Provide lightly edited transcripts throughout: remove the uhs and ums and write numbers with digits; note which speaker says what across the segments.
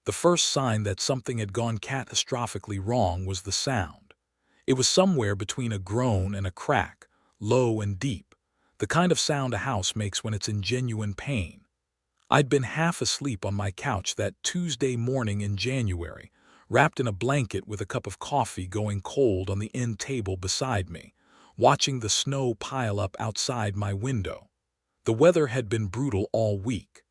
Speaker 1: The first sign that something had gone catastrophically wrong was the sound. It was somewhere between a groan and a crack, low and deep, the kind of sound a house makes when it's in genuine pain. I'd been half asleep on my couch that Tuesday morning in January, wrapped in a blanket with a cup of coffee going cold on the end table beside me, watching the snow pile up outside my window. The weather had been brutal all week.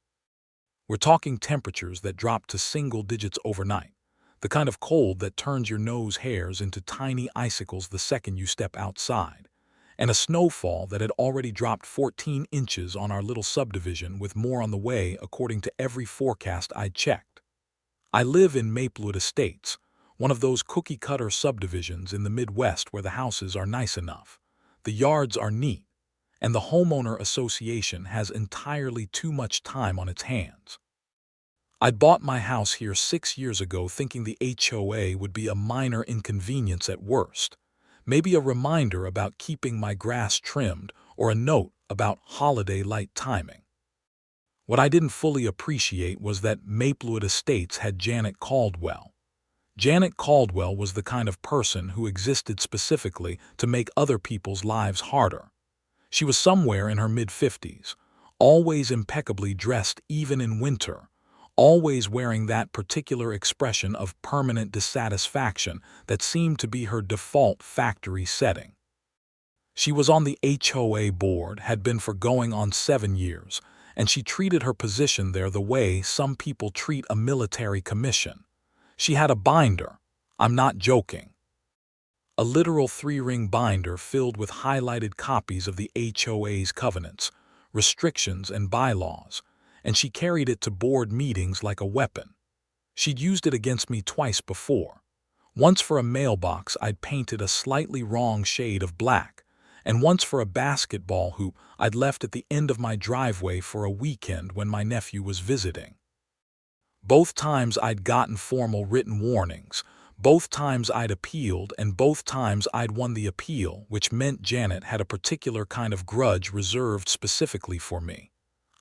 Speaker 1: We're talking temperatures that dropped to single digits overnight, the kind of cold that turns your nose hairs into tiny icicles the second you step outside, and a snowfall that had already dropped 14 inches on our little subdivision, with more on the way according to every forecast I'd checked. I live in Maplewood Estates, one of those cookie-cutter subdivisions in the Midwest where the houses are nice enough, the yards are neat, and the homeowner association has entirely too much time on its hands. I'd bought my house here 6 years ago thinking the HOA would be a minor inconvenience at worst, maybe a reminder about keeping my grass trimmed or a note about holiday light timing. What I didn't fully appreciate was that Maplewood Estates had Janet Caldwell. Janet Caldwell was the kind of person who existed specifically to make other people's lives harder. She was somewhere in her mid-50s, always impeccably dressed even in winter, always wearing that particular expression of permanent dissatisfaction that seemed to be her default factory setting. She was on the HOA board, had been for going on 7 years, and she treated her position there the way some people treat a military commission. She had a binder, I'm not joking, a literal 3-ring binder filled with highlighted copies of the HOA's covenants, restrictions, and bylaws, and she carried it to board meetings like a weapon. She'd used it against me twice before. Once for a mailbox I'd painted a slightly wrong shade of black, and once for a basketball hoop I'd left at the end of my driveway for a weekend when my nephew was visiting. Both times I'd gotten formal written warnings, both times I'd appealed, and both times I'd won the appeal, which meant Janet had a particular kind of grudge reserved specifically for me.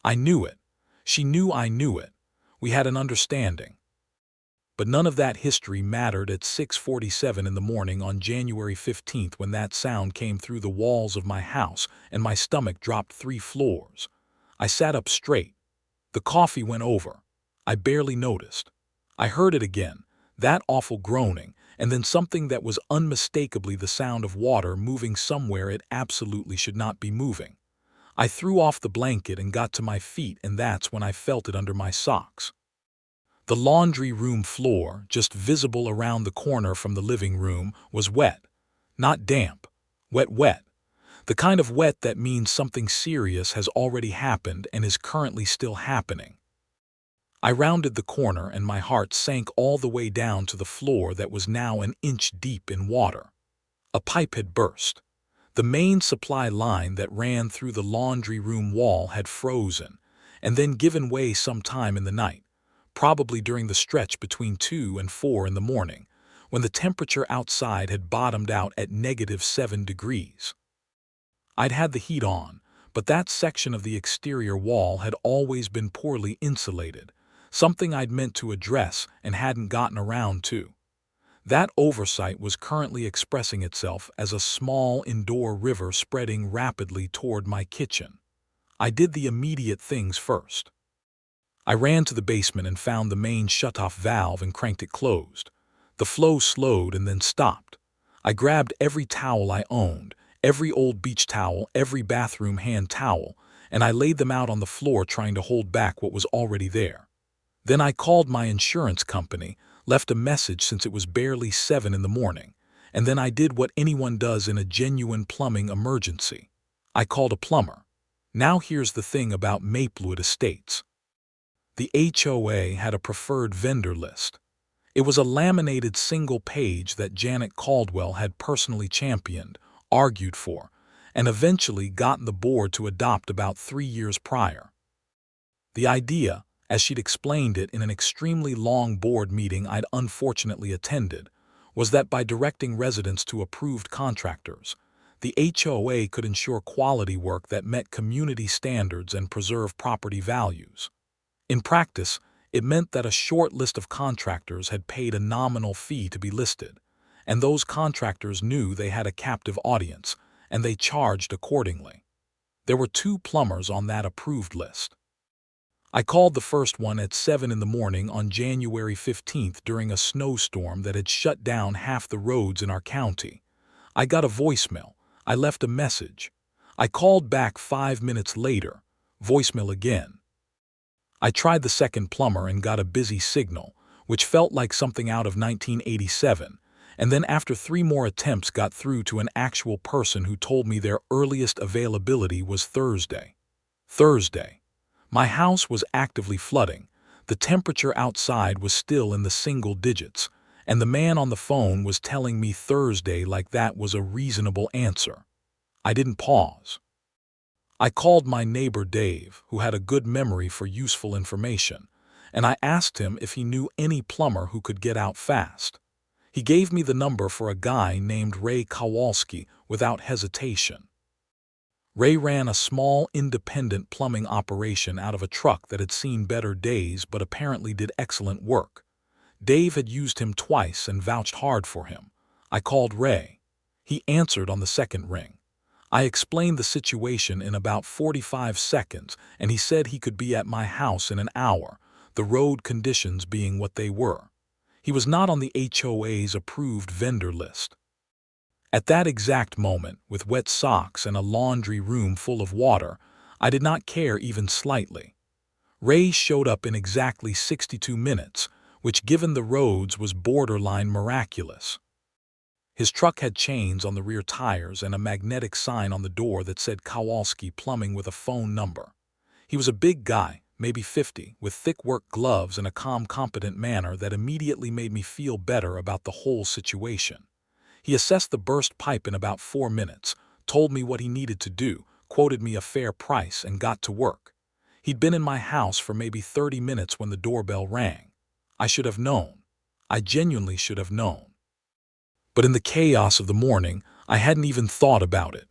Speaker 1: I knew it. She knew I knew it. We had an understanding. But none of that history mattered at 6:47 in the morning on January 15th when that sound came through the walls of my house and my stomach dropped 3 floors. I sat up straight. The coffee went over. I barely noticed. I heard it again, that awful groaning, and then something that was unmistakably the sound of water moving somewhere it absolutely should not be moving. I threw off the blanket and got to my feet, and that's when I felt it under my socks. The laundry room floor, just visible around the corner from the living room, was wet. Not damp. Wet. The kind of wet that means something serious has already happened and is currently still happening. I rounded the corner and my heart sank all the way down to the floor that was now an inch deep in water. A pipe had burst. The main supply line that ran through the laundry room wall had frozen and then given way sometime in the night, probably during the stretch between 2 and 4 in the morning, when the temperature outside had bottomed out at -7 degrees. I'd had the heat on, but that section of the exterior wall had always been poorly insulated, something I'd meant to address and hadn't gotten around to. That oversight was currently expressing itself as a small indoor river spreading rapidly toward my kitchen. I did the immediate things first. I ran to the basement and found the main shutoff valve and cranked it closed. The flow slowed and then stopped. I grabbed every towel I owned, every old beach towel, every bathroom hand towel, and I laid them out on the floor trying to hold back what was already there. Then I called my insurance company, left a message since it was barely 7 in the morning, and then I did what anyone does in a genuine plumbing emergency. I called a plumber. Now here's the thing about Maplewood Estates. The HOA had a preferred vendor list. It was a laminated single page that Janet Caldwell had personally championed, argued for, and eventually gotten the board to adopt about 3 years prior. The idea, as she'd explained it in an extremely long board meeting I'd unfortunately attended, was that by directing residents to approved contractors, the HOA could ensure quality work that met community standards and preserve property values. In practice, It meant that a short list of contractors had paid a nominal fee to be listed, and those contractors knew they had a captive audience, and they charged accordingly. There were 2 plumbers on that approved list. I called the first one at 7 in the morning on January 15th during a snowstorm that had shut down half the roads in our county. I got a voicemail. I left a message. I called back 5 minutes later. Voicemail again. I tried the second plumber and got a busy signal, which felt like something out of 1987, and then after 3 more attempts got through to an actual person who told me their earliest availability was Thursday. Thursday. My house was actively flooding. The temperature outside was still in the single digits, and the man on the phone was telling me Thursday like that was a reasonable answer. I didn't pause. I called my neighbor Dave, who had a good memory for useful information, and I asked him if he knew any plumber who could get out fast. He gave me the number for a guy named Ray Kowalski without hesitation. Ray ran a small, independent plumbing operation out of a truck that had seen better days but apparently did excellent work. Dave had used him twice and vouched hard for him. I called Ray. He answered on the second ring. I explained the situation in about 45 seconds, and he said he could be at my house in an hour, the road conditions being what they were. He was not on the HOA's approved vendor list. At that exact moment, with wet socks and a laundry room full of water, I did not care even slightly. Ray showed up in exactly 62 minutes, which given the roads was borderline miraculous. His truck had chains on the rear tires and a magnetic sign on the door that said Kowalski Plumbing with a phone number. He was a big guy, maybe 50, with thick work gloves and a calm, competent manner that immediately made me feel better about the whole situation. He assessed the burst pipe in about 4 minutes, told me what he needed to do, quoted me a fair price, and got to work. He'd been in my house for maybe 30 minutes when the doorbell rang. I should have known. I genuinely should have known. But in the chaos of the morning, I hadn't even thought about it.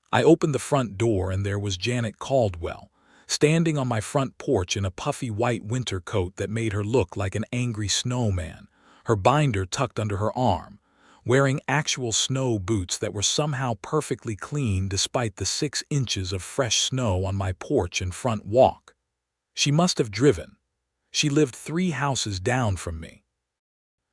Speaker 1: I opened the front door and there was Janet Caldwell, standing on my front porch in a puffy white winter coat that made her look like an angry snowman, her binder tucked under her arm, wearing actual snow boots that were somehow perfectly clean despite the 6 inches of fresh snow on my porch and front walk. She must have driven. She lived 3 houses down from me.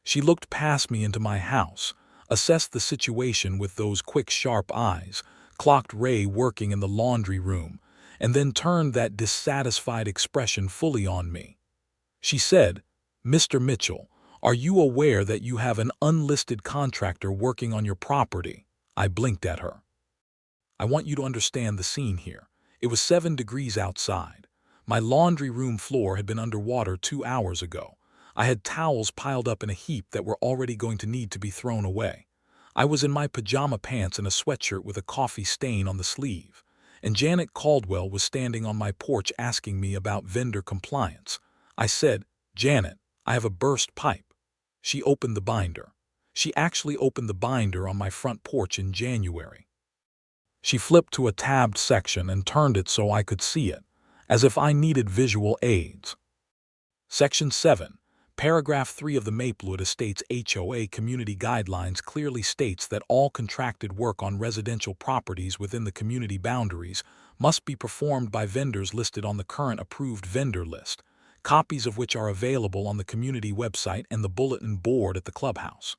Speaker 1: She looked past me into my house, assessed the situation with those quick, sharp eyes, clocked Ray working in the laundry room, and then turned that dissatisfied expression fully on me. She said, "Mr. Mitchell, are you aware that you have an unlisted contractor working on your property?" I blinked at her. I want you to understand the scene here. It was 7 degrees outside. My laundry room floor had been underwater 2 hours ago. I had towels piled up in a heap that were already going to need to be thrown away. I was in my pajama pants and a sweatshirt with a coffee stain on the sleeve, and Janet Caldwell was standing on my porch asking me about vendor compliance. I said, "Janet, I have a burst pipe." She opened the binder. She actually opened the binder on my front porch in January. She flipped to a tabbed section and turned it so I could see it, as if I needed visual aids. Section 7. Paragraph 3 of the Maplewood Estates HOA Community Guidelines clearly states that all contracted work on residential properties within the community boundaries must be performed by vendors listed on the current approved vendor list, copies of which are available on the community website and the bulletin board at the clubhouse.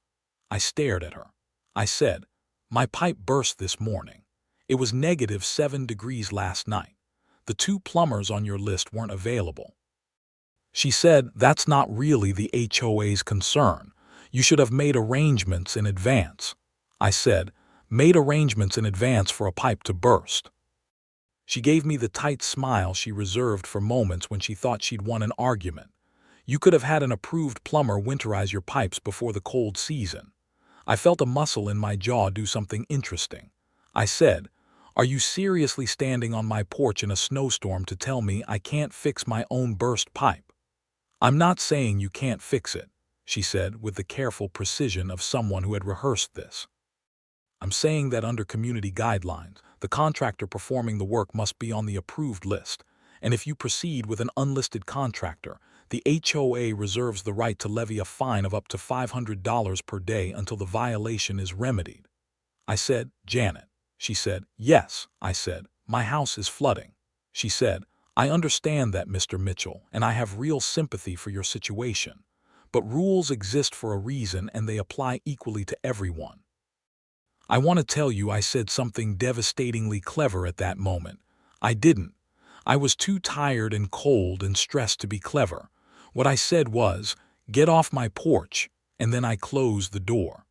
Speaker 1: I stared at her. I said, "My pipe burst this morning. It was -7 degrees last night. The 2 plumbers on your list weren't available." She said, "That's not really the HOA's concern. You should have made arrangements in advance." I said, "Made arrangements in advance for a pipe to burst?" She gave me the tight smile she reserved for moments when she thought she'd won an argument. "You could have had an approved plumber winterize your pipes before the cold season." I felt a muscle in my jaw do something interesting. I said, "Are you seriously standing on my porch in a snowstorm to tell me I can't fix my own burst pipe?" "I'm not saying you can't fix it," she said with the careful precision of someone who had rehearsed this. "I'm saying that under community guidelines, the contractor performing the work must be on the approved list, and if you proceed with an unlisted contractor, The HOA reserves the right to levy a fine of up to $500 per day until the violation is remedied. I said, Janet. She said, yes. I said, my house is flooding. She said, I understand that, Mr. Mitchell, and I have real sympathy for your situation. But rules exist for a reason and they apply equally to everyone. I want to tell you I said something devastatingly clever at that moment. I didn't. I was too tired and cold and stressed to be clever. What I said was, get off my porch, and then I closed the door.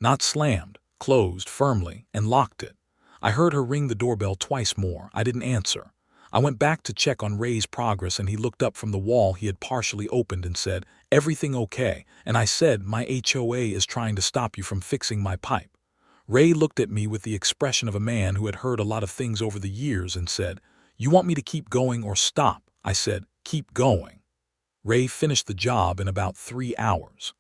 Speaker 1: Not slammed, closed firmly, and locked it. I heard her ring the doorbell twice more. I didn't answer. I went back to check on Ray's progress and he looked up from the wall he had partially opened and said, everything okay? And I said, my HOA is trying to stop you from fixing my pipe. Ray looked at me with the expression of a man who had heard a lot of things over the years and said, you want me to keep going or stop? I said, keep going. Ray finished the job in about 3 hours.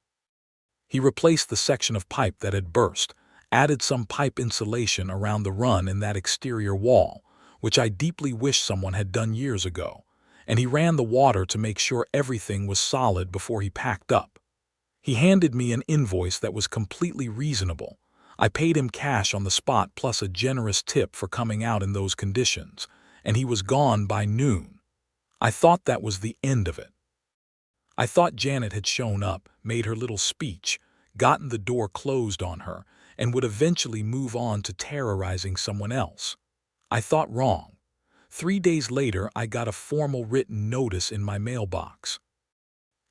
Speaker 1: He replaced the section of pipe that had burst, added some pipe insulation around the run in that exterior wall, which I deeply wish someone had done years ago, and he ran the water to make sure everything was solid before he packed up. He handed me an invoice that was completely reasonable. I paid him cash on the spot plus a generous tip for coming out in those conditions, and he was gone by noon. I thought that was the end of it. I thought Janet had shown up, made her little speech, gotten the door closed on her, and would eventually move on to terrorizing someone else. I thought wrong. 3 days later, I got a formal written notice in my mailbox.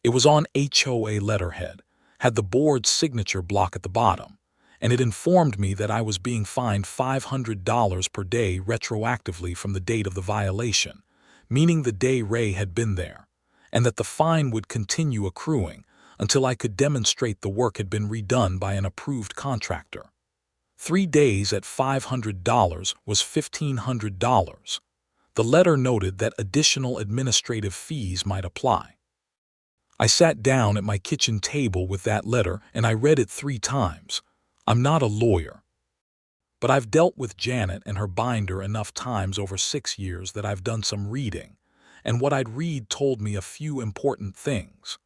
Speaker 1: It was on HOA letterhead, had the board's signature block at the bottom, and it informed me that I was being fined $500 per day retroactively from the date of the violation, meaning the day Ray had been there, and that the fine would continue accruing until I could demonstrate the work had been redone by an approved contractor. 3 days at $500 was $1,500. The letter noted that additional administrative fees might apply. I sat down at my kitchen table with that letter and I read it 3 times. I'm not a lawyer, but I've dealt with Janet and her binder enough times over 6 years that I've done some reading, and what I'd read told me a few important things.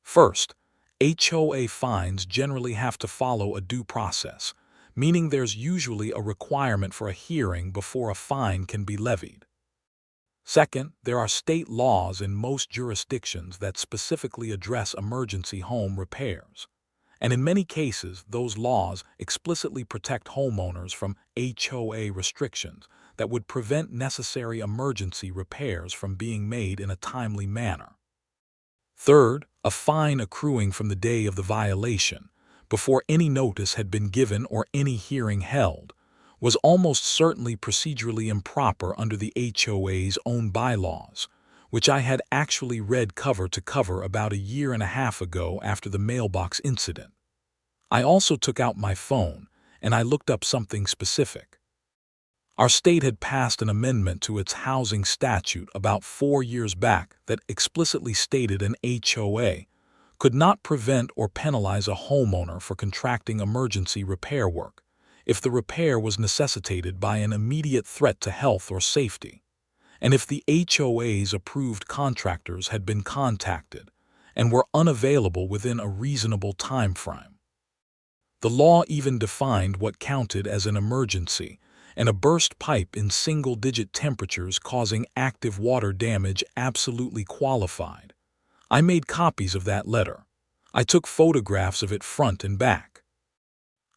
Speaker 1: First, HOA fines generally have to follow a due process, meaning there's usually a requirement for a hearing before a fine can be levied. Second, there are state laws in most jurisdictions that specifically address emergency home repairs. And in many cases, those laws explicitly protect homeowners from HOA restrictions that would prevent necessary emergency repairs from being made in a timely manner. Third, a fine accruing from the day of the violation, before any notice had been given or any hearing held, was almost certainly procedurally improper under the HOA's own bylaws, which I had actually read cover to cover about 1.5 years ago after the mailbox incident. I also took out my phone and I looked up something specific. Our state had passed an amendment to its housing statute about 4 years back that explicitly stated an HOA could not prevent or penalize a homeowner for contracting emergency repair work if the repair was necessitated by an immediate threat to health or safety, and if the HOA's approved contractors had been contacted and were unavailable within a reasonable time frame. The law even defined what counted as an emergency, and a burst pipe in single-digit temperatures causing active water damage absolutely qualified. I made copies of that letter. I took photographs of it front and back.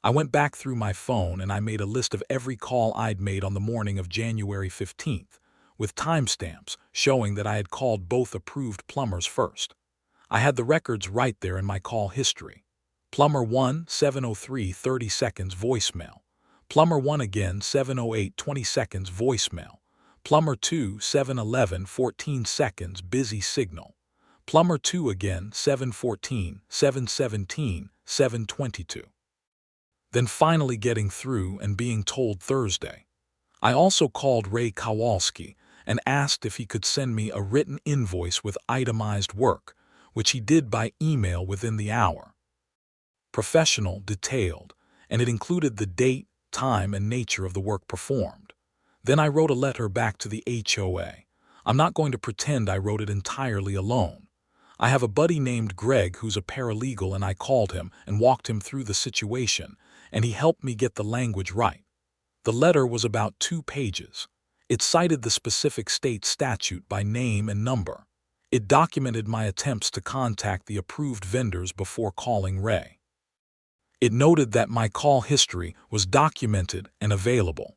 Speaker 1: I went back through my phone and I made a list of every call I'd made on the morning of January 15th, with timestamps showing that I had called both approved plumbers first. I had the records right there in my call history. Plumber 1, 7:03, 30 seconds voicemail. Plumber 1 again, 7:08, 20 seconds voicemail. Plumber 2, 7:11, 14 seconds busy signal. Plumber 2 again, 7:14, 7:17, 7:22. Then finally getting through and being told Thursday. I also called Ray Kowalski and asked if he could send me a written invoice with itemized work, which he did by email within the hour. Professional, detailed, and it included the date, time, and nature of the work performed. Then I wrote a letter back to the HOA. I'm not going to pretend I wrote it entirely alone. I have a buddy named Greg who's a paralegal, and I called him and walked him through the situation, and he helped me get the language right. The letter was about 2 pages. It cited the specific state statute by name and number. It documented my attempts to contact the approved vendors before calling Ray. It noted that my call history was documented and available.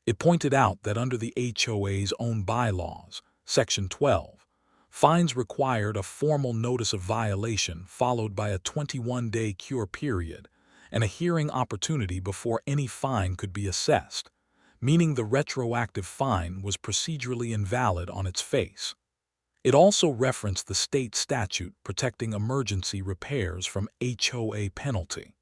Speaker 1: It pointed out that under the HOA's own bylaws, Section 12, fines required a formal notice of violation followed by a 21-day cure period and a hearing opportunity before any fine could be assessed, meaning the retroactive fine was procedurally invalid on its face. It also referenced the state statute protecting emergency repairs from HOA penalty.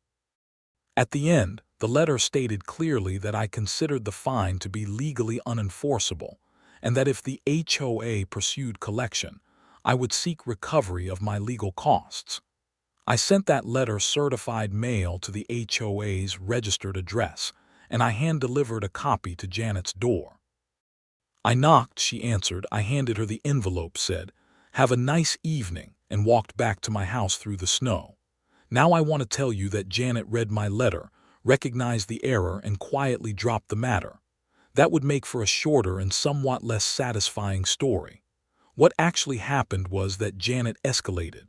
Speaker 1: At the end, the letter stated clearly that I considered the fine to be legally unenforceable, and that if the HOA pursued collection, I would seek recovery of my legal costs. I sent that letter certified mail to the HOA's registered address, and I hand-delivered a copy to Janet's door. I knocked, she answered. I handed her the envelope, said, "Have a nice evening," and walked back to my house through the snow. Now I want to tell you that Janet read my letter, recognized the error, and quietly dropped the matter. That would make for a shorter and somewhat less satisfying story. What actually happened was that Janet escalated.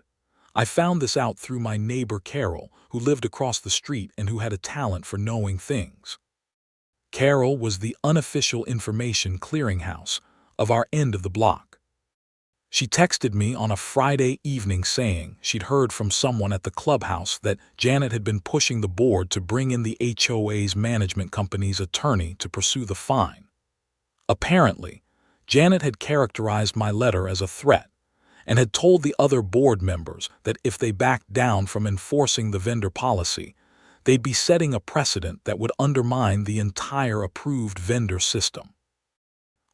Speaker 1: I found this out through my neighbor Carol, who lived across the street and who had a talent for knowing things. Carol was the unofficial information clearinghouse of our end of the block. She texted me on a Friday evening saying she'd heard from someone at the clubhouse that Janet had been pushing the board to bring in the HOA's management company's attorney to pursue the fine. Apparently, Janet had characterized my letter as a threat and had told the other board members that if they backed down from enforcing the vendor policy, they'd be setting a precedent that would undermine the entire approved vendor system.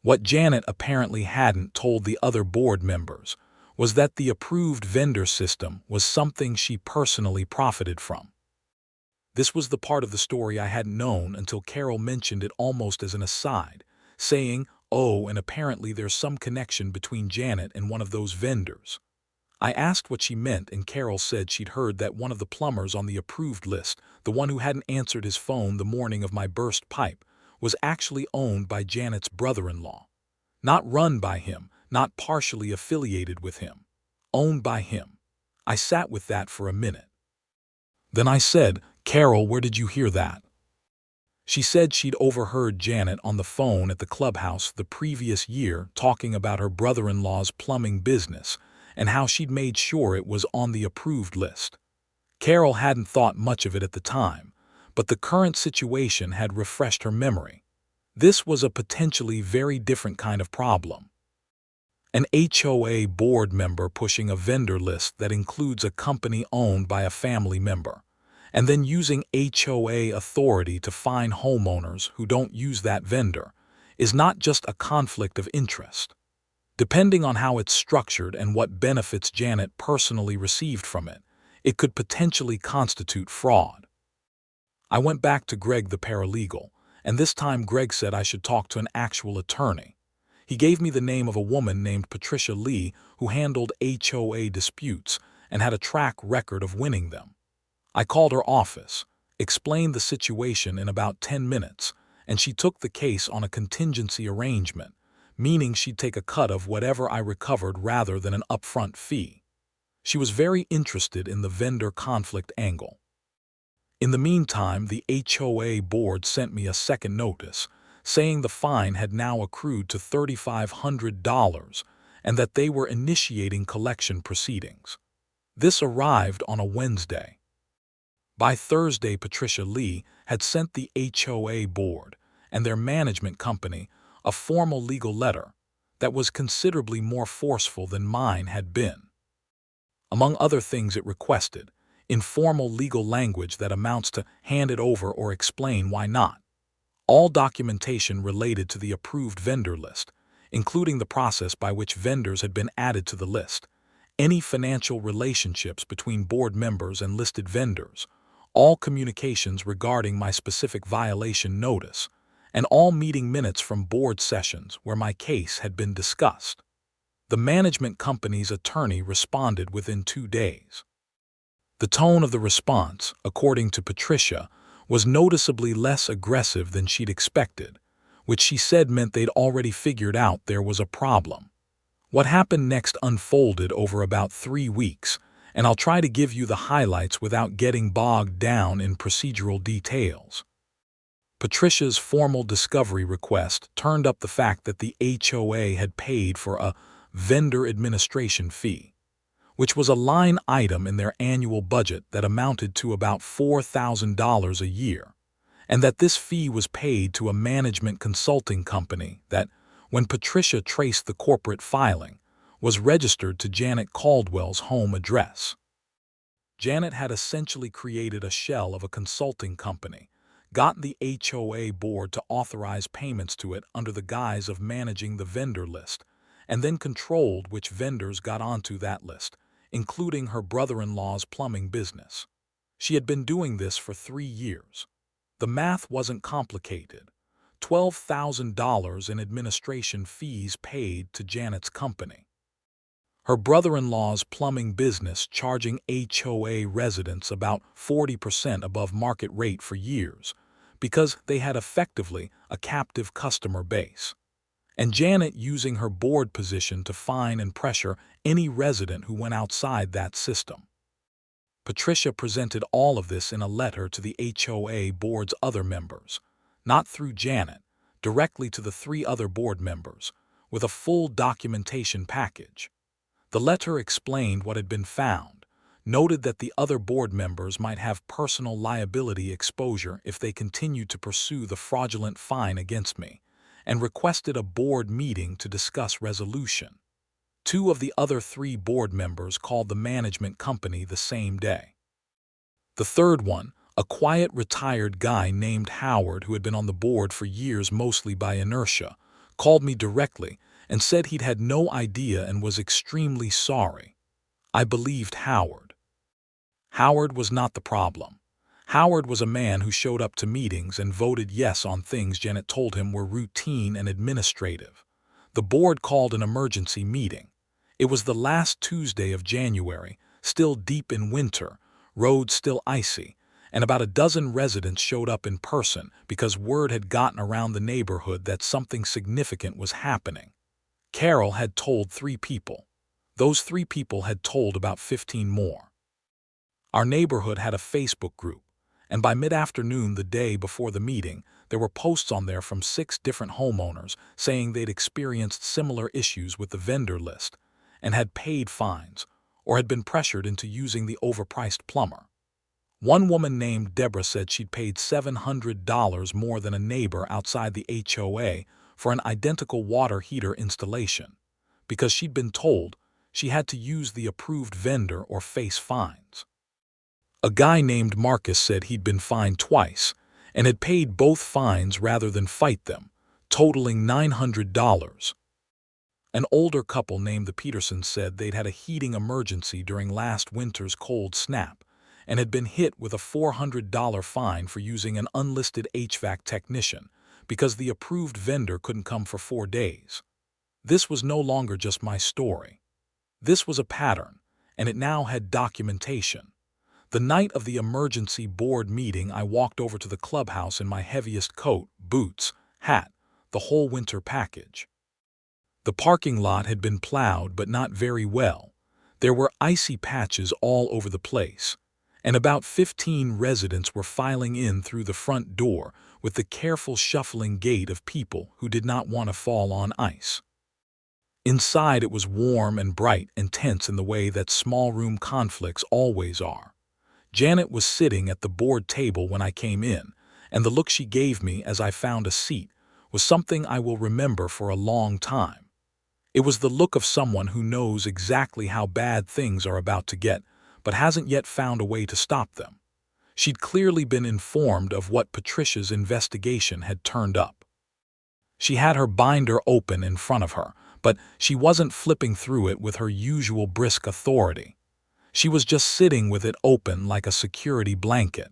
Speaker 1: What Janet apparently hadn't told the other board members was that the approved vendor system was something she personally profited from. This was the part of the story I hadn't known until Carol mentioned it almost as an aside, saying, "Oh, and apparently there's some connection between Janet and one of those vendors." I asked what she meant, and Carol said she'd heard that one of the plumbers on the approved list, the one who hadn't answered his phone the morning of my burst pipe, was actually owned by Janet's brother-in-law. Not run by him, not partially affiliated with him. Owned by him. I sat with that for a minute. Then I said, "Carol, where did you hear that?" She said she'd overheard Janet on the phone at the clubhouse the previous year talking about her brother-in-law's plumbing business and how she'd made sure it was on the approved list. Carol hadn't thought much of it at the time, but the current situation had refreshed her memory. This was a potentially very different kind of problem. An HOA board member pushing a vendor list that includes a company owned by a family member, and then using HOA authority to fine homeowners who don't use that vendor, is not just a conflict of interest. Depending on how it's structured and what benefits Janet personally received from it, it could potentially constitute fraud. I went back to Greg the paralegal, and this time Greg said I should talk to an actual attorney. He gave me the name of a woman named Patricia Lee who handled HOA disputes and had a track record of winning them. I called her office, explained the situation in about 10 minutes, and she took the case on a contingency arrangement, meaning she'd take a cut of whatever I recovered rather than an upfront fee. She was very interested in the vendor conflict angle. In the meantime, the HOA board sent me a second notice, saying the fine had now accrued to $3,500 and that they were initiating collection proceedings. This arrived on a Wednesday. By Thursday, Patricia Lee had sent the HOA board and their management company a formal legal letter that was considerably more forceful than mine had been. Among other things, it requested informal legal language that amounts to hand it over or explain why not. All documentation related to the approved vendor list, including the process by which vendors had been added to the list, any financial relationships between board members and listed vendors, all communications regarding my specific violation notice, and all meeting minutes from board sessions where my case had been discussed. The management company's attorney responded within 2 days. The tone of the response, according to Patricia, was noticeably less aggressive than she'd expected, which she said meant they'd already figured out there was a problem. What happened next unfolded over about 3 weeks, and I'll try to give you the highlights without getting bogged down in procedural details. Patricia's formal discovery request turned up the fact that the HOA had paid for a vendor administration fee, which was a line item in their annual budget that amounted to about $4,000 a year, and that this fee was paid to a management consulting company that, when Patricia traced the corporate filing, was registered to Janet Caldwell's home address. Janet had essentially created a shell of a consulting company, got the HOA board to authorize payments to it under the guise of managing the vendor list, and then controlled which vendors got onto that list, including her brother-in-law's plumbing business. She had been doing this for 3 years. The math wasn't complicated. $12,000 in administration fees paid to Janet's company. Her brother-in-law's plumbing business charging HOA residents about 40% above market rate for years, because they had effectively a captive customer base. And Janet using her board position to fine and pressure any resident who went outside that system. Patricia presented all of this in a letter to the HOA board's other members, not through Janet, directly to the 3 other board members, with a full documentation package. The letter explained what had been found, noted that the other board members might have personal liability exposure if they continued to pursue the fraudulent fine against me, and requested a board meeting to discuss resolution. 2 of the other 3 board members called the management company the same day. The third one, a quiet retired guy named Howard who had been on the board for years mostly by inertia, called me directly and said he'd had no idea and was extremely sorry. I believed Howard. Howard was not the problem. Howard was a man who showed up to meetings and voted yes on things Janet told him were routine and administrative. The board called an emergency meeting. It was the last Tuesday of January, still deep in winter, roads still icy, and about a dozen residents showed up in person because word had gotten around the neighborhood that something significant was happening. Carol had told 3 people. Those 3 people had told about 15 more. Our neighborhood had a Facebook group, and by mid-afternoon the day before the meeting, there were posts on there from 6 different homeowners saying they'd experienced similar issues with the vendor list and had paid fines or had been pressured into using the overpriced plumber. One woman named Deborah said she'd paid $700 more than a neighbor outside the HOA for an identical water heater installation, because she'd been told she had to use the approved vendor or face fines. A guy named Marcus said he'd been fined twice and had paid both fines rather than fight them, totaling $900. An older couple named the Petersons said they'd had a heating emergency during last winter's cold snap and had been hit with a $400 fine for using an unlisted HVAC technician because the approved vendor couldn't come for 4 days. This was no longer just my story. This was a pattern, and it now had documentation. The night of the emergency board meeting, I walked over to the clubhouse in my heaviest coat, boots, hat, the whole winter package. The parking lot had been plowed, but not very well. There were icy patches all over the place, and about 15 residents were filing in through the front door with the careful shuffling gait of people who did not want to fall on ice. Inside it was warm and bright and tense in the way that small room conflicts always are. Janet was sitting at the board table when I came in, and the look she gave me as I found a seat was something I will remember for a long time. It was the look of someone who knows exactly how bad things are about to get, but hasn't yet found a way to stop them. She'd clearly been informed of what Patricia's investigation had turned up. She had her binder open in front of her, but she wasn't flipping through it with her usual brisk authority. She was just sitting with it open like a security blanket.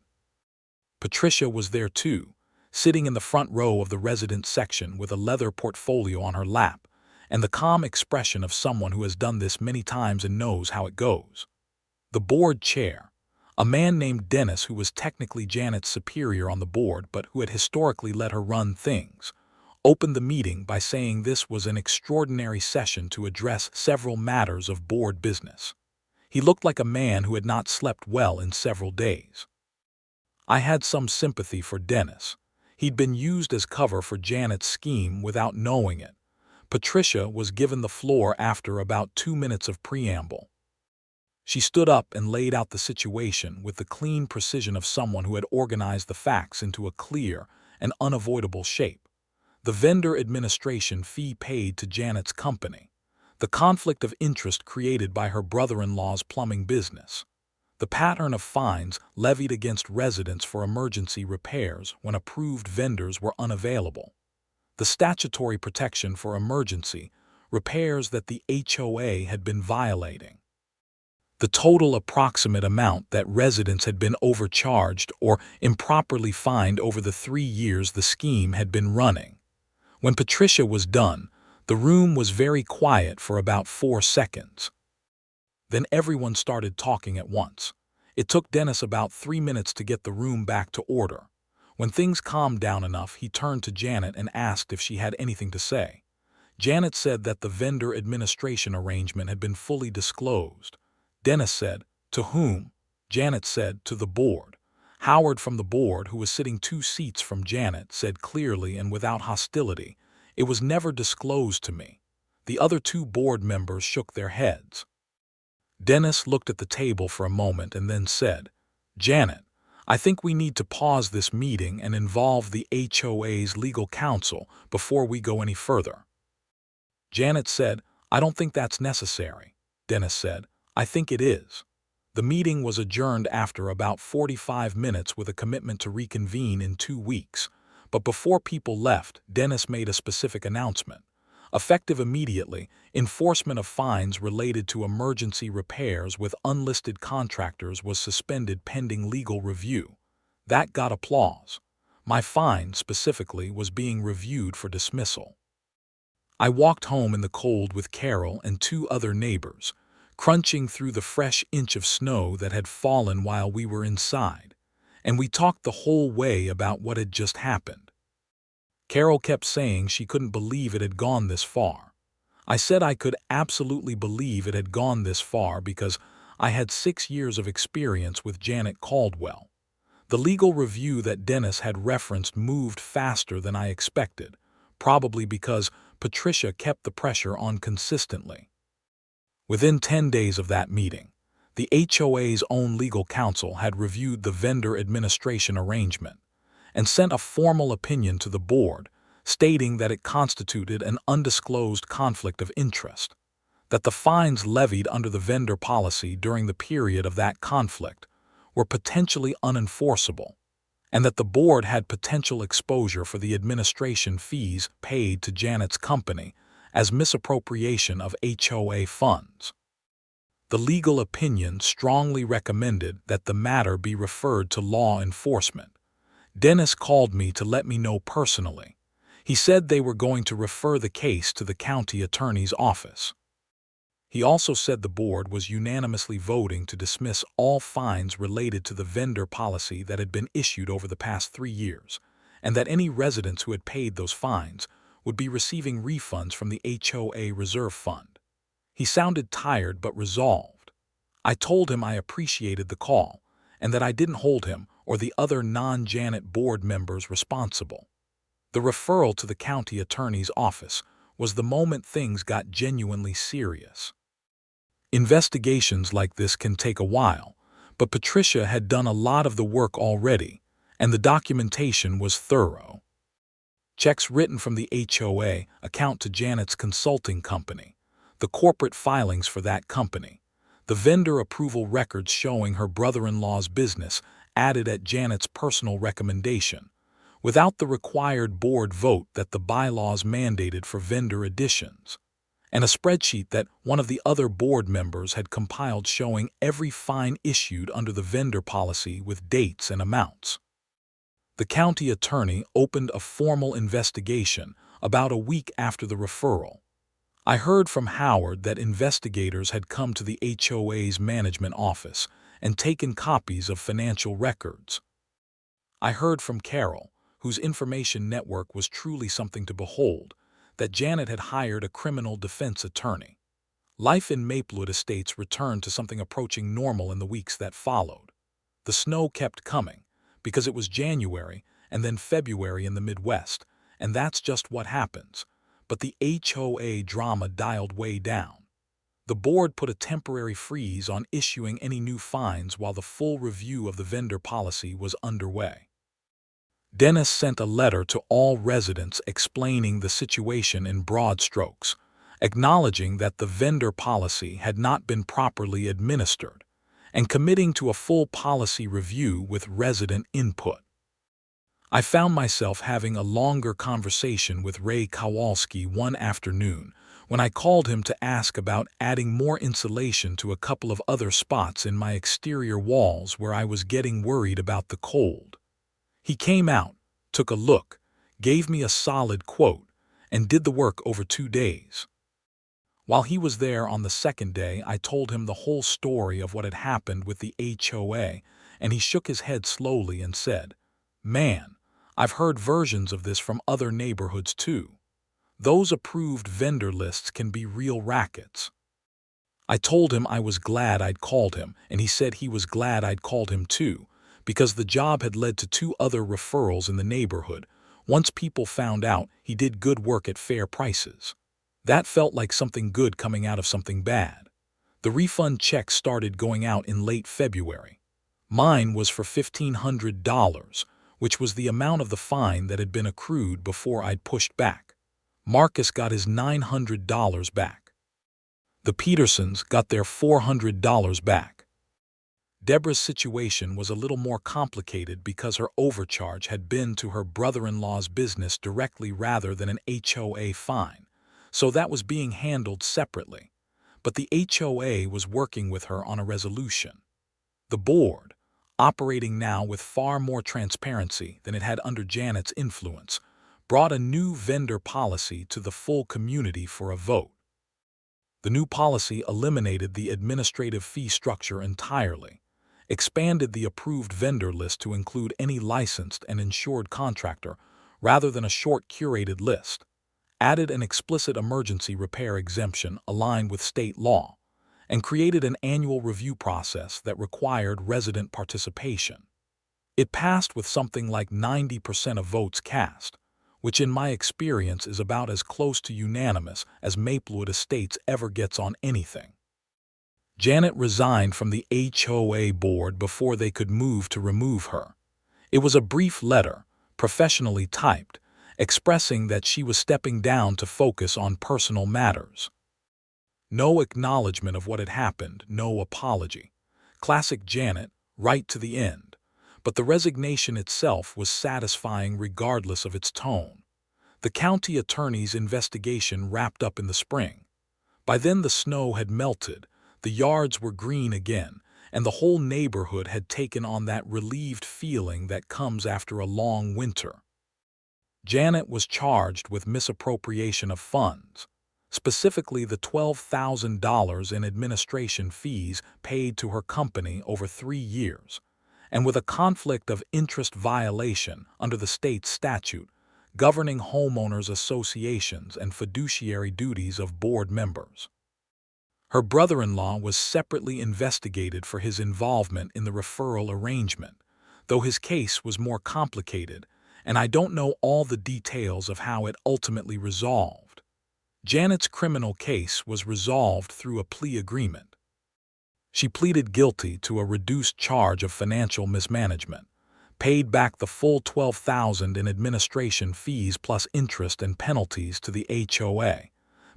Speaker 1: Patricia was there too, sitting in the front row of the resident section with a leather portfolio on her lap, and the calm expression of someone who has done this many times and knows how it goes. The board chair, a man named Dennis who was technically Janet's superior on the board but who had historically let her run things, opened the meeting by saying this was an extraordinary session to address several matters of board business. He looked like a man who had not slept well in several days. I had some sympathy for Dennis. He'd been used as cover for Janet's scheme without knowing it. Patricia was given the floor after about 2 minutes of preamble. She stood up and laid out the situation with the clean precision of someone who had organized the facts into a clear and unavoidable shape. The vendor administration fee paid to Janet's company, the conflict of interest created by her brother-in-law's plumbing business, the pattern of fines levied against residents for emergency repairs when approved vendors were unavailable, the statutory protection for emergency repairs that the HOA had been violating, the total approximate amount that residents had been overcharged or improperly fined over the 3 years the scheme had been running. When Patricia was done, the room was very quiet for about 4 seconds. Then everyone started talking at once. It took Dennis about 3 minutes to get the room back to order. When things calmed down enough, he turned to Janet and asked if she had anything to say. Janet said that the vendor administration arrangement had been fully disclosed. Dennis said, "To whom?" Janet said, "To the board." Howard from the board, who was sitting 2 seats from Janet, said clearly and without hostility, "It was never disclosed to me." The other 2 board members shook their heads. Dennis looked at the table for a moment and then said, "Janet, I think we need to pause this meeting and involve the HOA's legal counsel before we go any further." Janet said, "I don't think that's necessary." Dennis said, "I think it is." The meeting was adjourned after about 45 minutes with a commitment to reconvene in 2 weeks. But before people left, Dennis made a specific announcement. Effective immediately, enforcement of fines related to emergency repairs with unlisted contractors was suspended pending legal review. That got applause. My fine, specifically, was being reviewed for dismissal. I walked home in the cold with Carol and 2 other neighbors, crunching through the fresh inch of snow that had fallen while we were inside, and we talked the whole way about what had just happened. Carol kept saying she couldn't believe it had gone this far. I said I could absolutely believe it had gone this far because I had 6 years of experience with Janet Caldwell. The legal review that Dennis had referenced moved faster than I expected, probably because Patricia kept the pressure on consistently. Within 10 days of that meeting, the HOA's own legal counsel had reviewed the vendor administration arrangement and sent a formal opinion to the board stating that it constituted an undisclosed conflict of interest, that the fines levied under the vendor policy during the period of that conflict were potentially unenforceable, and that the board had potential exposure for the administration fees paid to Janet's company as misappropriation of HOA funds. The legal opinion strongly recommended that the matter be referred to law enforcement. Dennis called me to let me know personally. He said they were going to refer the case to the county attorney's office. He also said the board was unanimously voting to dismiss all fines related to the vendor policy that had been issued over the past 3 years, and that any residents who had paid those fines would be receiving refunds from the HOA reserve fund. He sounded tired but resolved. I told him I appreciated the call and that I didn't hold him or the other non-Janet board members responsible. The referral to the county attorney's office was the moment things got genuinely serious. Investigations like this can take a while, but Patricia had done a lot of the work already, and the documentation was thorough. Checks written from the HOA account to Janet's consulting company, the corporate filings for that company, the vendor approval records showing her brother-in-law's business added at Janet's personal recommendation, without the required board vote that the bylaws mandated for vendor additions, and a spreadsheet that one of the other board members had compiled showing every fine issued under the vendor policy with dates and amounts. The county attorney opened a formal investigation about a week after the referral. I heard from Howard that investigators had come to the HOA's management office and taken copies of financial records. I heard from Carol, whose information network was truly something to behold, that Janet had hired a criminal defense attorney. Life in Maplewood Estates returned to something approaching normal in the weeks that followed. The snow kept coming, because it was January and then February in the Midwest, and that's just what happens. But the HOA drama dialed way down. The board put a temporary freeze on issuing any new fines while the full review of the vendor policy was underway. Dennis sent a letter to all residents explaining the situation in broad strokes, acknowledging that the vendor policy had not been properly administered, and committing to a full policy review with resident input. I found myself having a longer conversation with Ray Kowalski one afternoon when I called him to ask about adding more insulation to a couple of other spots in my exterior walls where I was getting worried about the cold. He came out, took a look, gave me a solid quote, and did the work over 2 days. While he was there on the second day, I told him the whole story of what had happened with the HOA, and he shook his head slowly and said, "Man, I've heard versions of this from other neighborhoods too. Those approved vendor lists can be real rackets." I told him I was glad I'd called him, and he said he was glad I'd called him too, because the job had led to 2 other referrals in the neighborhood. Once people found out he did good work at fair prices. That felt like something good coming out of something bad. The refund checks started going out in late February. Mine was for $1,500, which was the amount of the fine that had been accrued before I'd pushed back. Marcus got his $900 back. The Petersons got their $400 back. Deborah's situation was a little more complicated because her overcharge had been to her brother-in-law's business directly rather than an HOA fine, so that was being handled separately. But the HOA was working with her on a resolution. The board, operating now with far more transparency than it had under Janet's influence, brought a new vendor policy to the full community for a vote. The new policy eliminated the administrative fee structure entirely, expanded the approved vendor list to include any licensed and insured contractor rather than a short curated list, added an explicit emergency repair exemption aligned with state law, and created an annual review process that required resident participation. It passed with something like 90% of votes cast, which in my experience is about as close to unanimous as Maplewood Estates ever gets on anything. Janet resigned from the HOA board before they could move to remove her. It was a brief letter, professionally typed, expressing that she was stepping down to focus on personal matters. No acknowledgement of what had happened, no apology. Classic Janet, right to the end. But the resignation itself was satisfying regardless of its tone. The county attorney's investigation wrapped up in the spring. By then the snow had melted, the yards were green again, and the whole neighborhood had taken on that relieved feeling that comes after a long winter. Janet was charged with misappropriation of funds, specifically the $12,000 in administration fees paid to her company over 3 years, and with a conflict of interest violation under the state statute governing homeowners associations and fiduciary duties of board members. Her brother-in-law was separately investigated for his involvement in the referral arrangement, though his case was more complicated, and I don't know all the details of how it ultimately resolved. Janet's criminal case was resolved through a plea agreement. She pleaded guilty to a reduced charge of financial mismanagement, paid back the full $12,000 in administration fees plus interest and penalties to the HOA,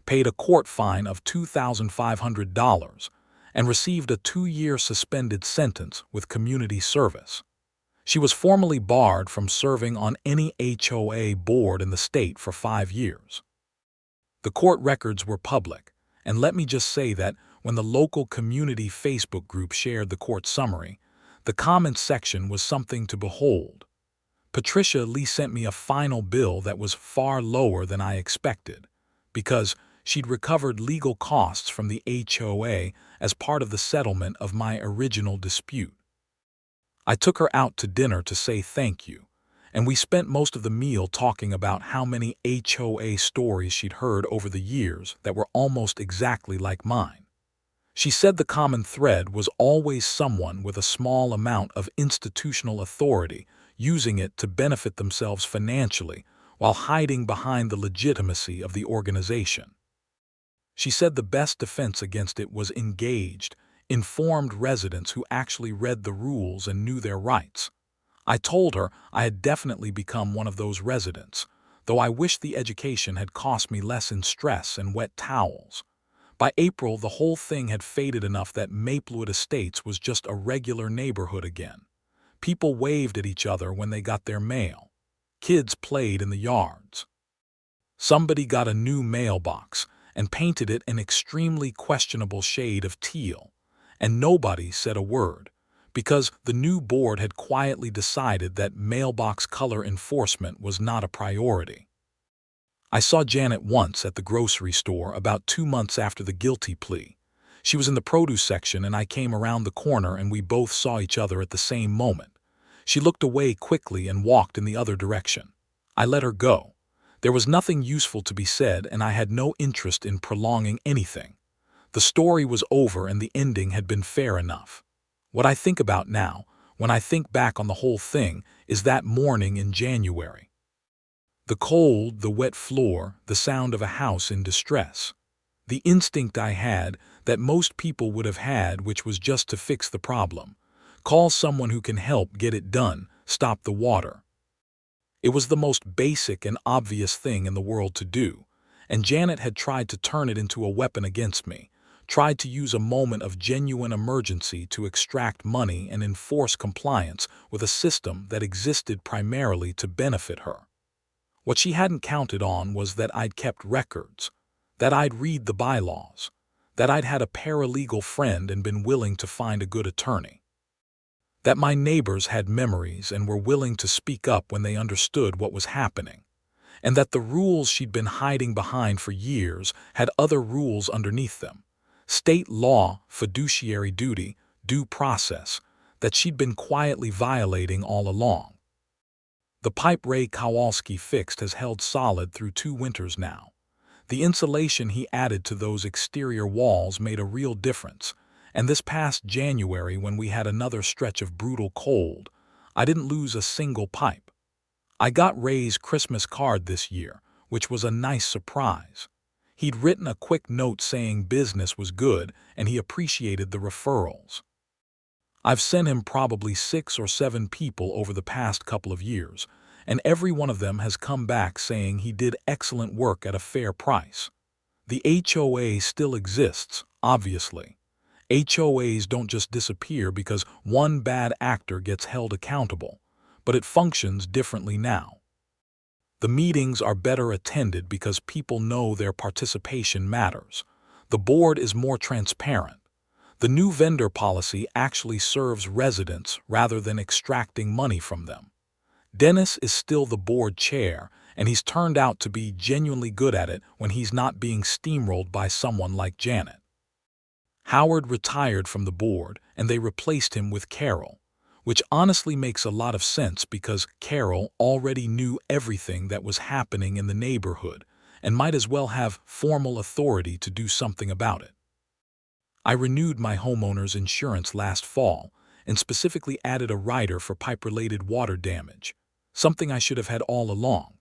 Speaker 1: paid a court fine of $2,500, and received a 2-year suspended sentence with community service. She was formally barred from serving on any HOA board in the state for 5 years. The court records were public, and let me just say that when the local community Facebook group shared the court summary, the comments section was something to behold. Patricia Lee sent me a final bill that was far lower than I expected, because She'd recovered legal costs from the HOA as part of the settlement of my original dispute. I took her out to dinner to say thank you, and we spent most of the meal talking about how many HOA stories she'd heard over the years that were almost exactly like mine. She said the common thread was always someone with a small amount of institutional authority using it to benefit themselves financially while hiding behind the legitimacy of the organization. She said the best defense against it was engaged, informed residents who actually read the rules and knew their rights. I told her I had definitely become one of those residents, though I wish the education had cost me less in stress and wet towels. By April, the whole thing had faded enough that Maplewood Estates was just a regular neighborhood again. People waved at each other when they got their mail. Kids played in the yards. Somebody got a new mailbox and painted it an extremely questionable shade of teal, and nobody said a word, because the new board had quietly decided that mailbox color enforcement was not a priority. I saw Janet once at the grocery store about 2 months after the guilty plea. She was in the produce section and I came around the corner and we both saw each other at the same moment. She looked away quickly and walked in the other direction. I let her go. There was nothing useful to be said and I had no interest in prolonging anything. The story was over and the ending had been fair enough. What I think about now, when I think back on the whole thing, is that morning in January. The cold, the wet floor, the sound of a house in distress. The instinct I had that most people would have had, which was just to fix the problem. Call someone who can help get it done, stop the water. It was the most basic and obvious thing in the world to do, and Janet had tried to turn it into a weapon against me, tried to use a moment of genuine emergency to extract money and enforce compliance with a system that existed primarily to benefit her. What she hadn't counted on was that I'd kept records, that I'd read the bylaws, that I'd had a paralegal friend and been willing to find a good attorney, that my neighbors had memories and were willing to speak up when they understood what was happening, and that the rules she'd been hiding behind for years had other rules underneath them, state law, fiduciary duty, due process, that she'd been quietly violating all along. The pipe Ray Kowalski fixed has held solid through 2 winters now. The insulation he added to those exterior walls made a real difference, and this past January when we had another stretch of brutal cold, I didn't lose a single pipe. I got Ray's Christmas card this year, which was a nice surprise. He'd written a quick note saying business was good and he appreciated the referrals. I've sent him probably 6 or 7 people over the past couple of years, and every one of them has come back saying he did excellent work at a fair price. The HOA still exists, obviously. HOAs don't just disappear because one bad actor gets held accountable, but it functions differently now. The meetings are better attended because people know their participation matters. The board is more transparent. The new vendor policy actually serves residents rather than extracting money from them. Dennis is still the board chair, and he's turned out to be genuinely good at it when he's not being steamrolled by someone like Janet. Howard retired from the board, and they replaced him with Carol, which honestly makes a lot of sense because Carol already knew everything that was happening in the neighborhood and might as well have formal authority to do something about it. I renewed my homeowner's insurance last fall and specifically added a rider for pipe-related water damage, something I should have had all along.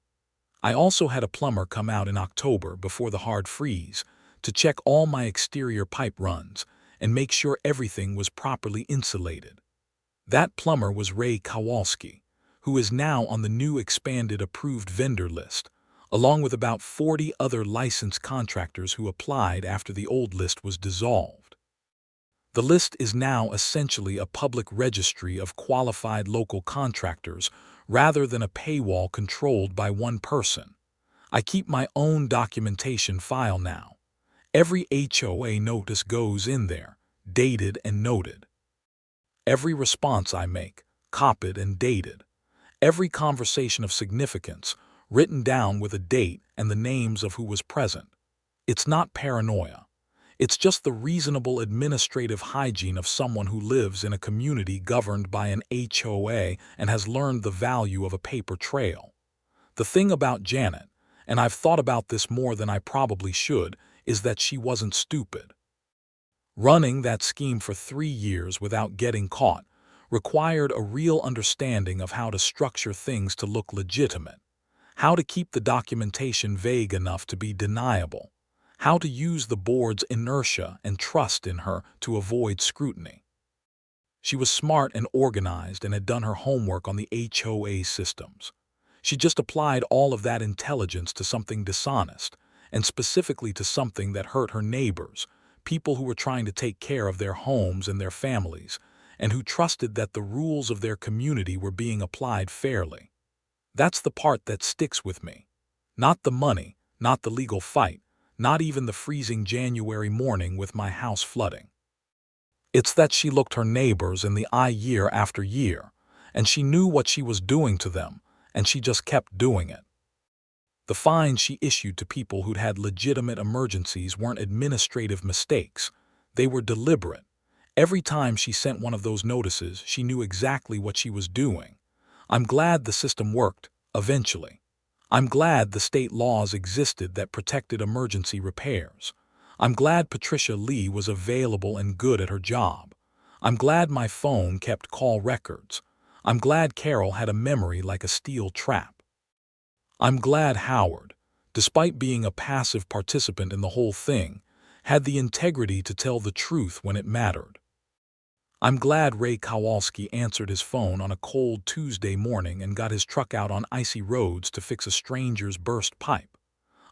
Speaker 1: I also had a plumber come out in October before the hard freeze to check all my exterior pipe runs and make sure everything was properly insulated. That plumber was Ray Kowalski, who is now on the new expanded approved vendor list, along with about 40 other licensed contractors who applied after the old list was dissolved. The list is now essentially a public registry of qualified local contractors rather than a paywall controlled by one person. I keep my own documentation file now. Every HOA notice goes in there, dated and noted. Every response I make, copied and dated. Every conversation of significance, written down with a date and the names of who was present. It's not paranoia. It's just the reasonable administrative hygiene of someone who lives in a community governed by an HOA and has learned the value of a paper trail. The thing about Janet, and I've thought about this more than I probably should, is that she wasn't stupid. Running that scheme for 3 years without getting caught required a real understanding of how to structure things to look legitimate, how to keep the documentation vague enough to be deniable, how to use the board's inertia and trust in her to avoid scrutiny. She was smart and organized and had done her homework on the HOA systems. She just applied all of that intelligence to something dishonest, and specifically to something that hurt her neighbors, people who were trying to take care of their homes and their families, and who trusted that the rules of their community were being applied fairly. That's the part that sticks with me. Not the money, not the legal fight, not even the freezing January morning with my house flooding. It's that she looked her neighbors in the eye year after year, and she knew what she was doing to them, and she just kept doing it. The fines she issued to people who'd had legitimate emergencies weren't administrative mistakes. They were deliberate. Every time she sent one of those notices, she knew exactly what she was doing. I'm glad the system worked, eventually. I'm glad the state laws existed that protected emergency repairs. I'm glad Patricia Lee was available and good at her job. I'm glad my phone kept call records. I'm glad Carol had a memory like a steel trap. I'm glad Howard, despite being a passive participant in the whole thing, had the integrity to tell the truth when it mattered. I'm glad Ray Kowalski answered his phone on a cold Tuesday morning and got his truck out on icy roads to fix a stranger's burst pipe.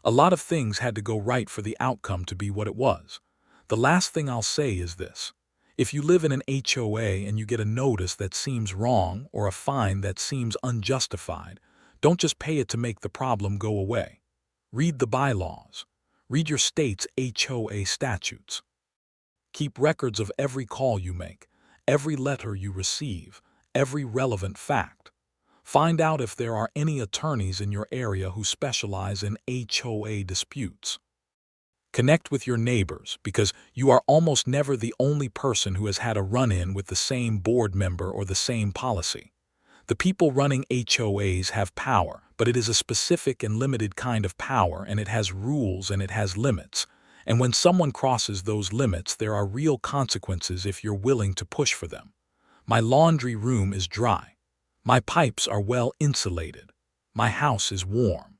Speaker 1: A lot of things had to go right for the outcome to be what it was. The last thing I'll say is this. If you live in an HOA and you get a notice that seems wrong or a fine that seems unjustified, don't just pay it to make the problem go away. Read the bylaws. Read your state's HOA statutes. Keep records of every call you make, every letter you receive, every relevant fact. Find out if there are any attorneys in your area who specialize in HOA disputes. Connect with your neighbors because you are almost never the only person who has had a run-in with the same board member or the same policy. The people running HOAs have power, but it is a specific and limited kind of power, and it has rules and it has limits. And when someone crosses those limits, there are real consequences if you're willing to push for them. My laundry room is dry. My pipes are well insulated. My house is warm.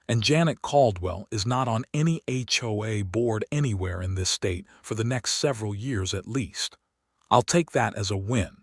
Speaker 1: And Janet Caldwell is not on any HOA board anywhere in this state for the next several years at least. I'll take that as a win.